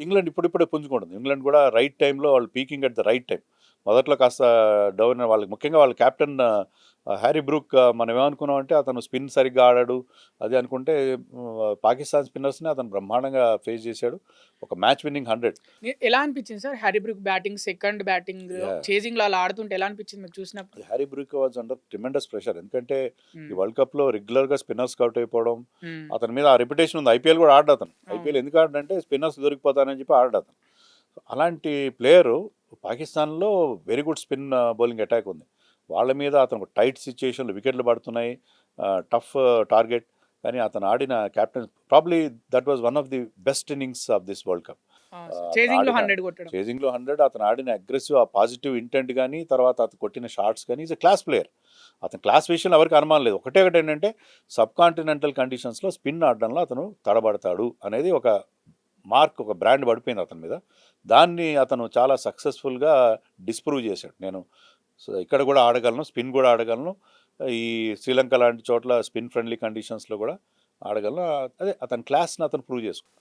England ఇప్పుడిప్పుడే పుంజుకుంటుంది. England కూడా right టైంలో వాళ్ళు Peking at the right time. మొదట్లో కాస్త డౌన్ వాళ్ళకి ముఖ్యంగా వాళ్ళ కెప్టెన్ హ్యారీ బ్రూక్ మనం ఏమనుకున్నామంటే అతను స్పిన్ సరిగ్గా ఆడాడు అది అనుకుంటే పాకిస్తాన్ స్పిన్నర్స్ని అతను బ్రహ్మాండంగా ఫేస్ చేశాడు. ఒక మ్యాచ్ విన్నింగ్ 100. ఎలా అనిపించింది sir Harry Brook batting, second batting Yeah. చేజింగ్‌లో అలా ఆడుతుంటే ఎలా అనిపించింది మీకు చూసినప్పుడు? Harry Brook was under tremendous pressure. ఎందుకంటే ఈ హ్మ్. వరల్డ్ కప్లో రెగ్యులర్గా స్పిన్నర్స్ అవుట్ అయిపోవడం, హ్మ్. అతని మీద ఆ రెప్యుటేషన్ ఉంది. ఐపీఎల్ కూడా ఆడాడు అతను. అవును. ఐపీఎల్ ఎందుకు ఆడాడంటే స్పిన్నర్స్ దొరికిపోతానని చెప్పి ఆడాడు అతను. అలాంటి ప్లేయరు పాకిస్తాన్లో very good spin bowling attack ఉంది. వాళ్ళ మీద అతను టైట్ సిచ్యుయేషన్లో వికెట్లు పడుతున్నాయి, టఫ్ టార్గెట్. కానీ అతను ఆడిన captain probably that was one of the best innings of this world cup. అతను చేజింగ్‌లో ఆడిన 100 కొట్టడం. చేజింగ్లో 100, అతను ఆడిన అగ్రెసివ్ ఆ పాజిటివ్ ఇంటెంట్ కానీ తర్వాత అతను కొట్టిన షాట్స్ కానీ ఈజ్ ఎ క్లాస్ ప్లేయర్. అతను క్లాస్ విషయంలో ఎవరికి అనుమానం లేదు. ఒకటి ఏంటంటే సబ్ కాంటినెంటల్ కండిషన్స్లో స్పిన్ ఆడడంలో అతను తడబడతాడు అనేది ఒక మార్క్, ఒక బ్రాండ్ పడిపోయింది అతని మీద. దాన్ని అతను చాలా సక్సెస్ఫుల్గా డిస్ప్రూవ్ చేశాడు. నేను ఇక్కడ కూడా ఆడగలను, స్పిన్ కూడా ఆడగలను, ఈ శ్రీలంక లాంటి చోట్ల స్పిన్ ఫ్రెండ్లీ కండిషన్స్లో కూడా ఆడగలను. అదే అతని క్లాస్ని అతను ప్రూవ్ చేసుకున్నాడు.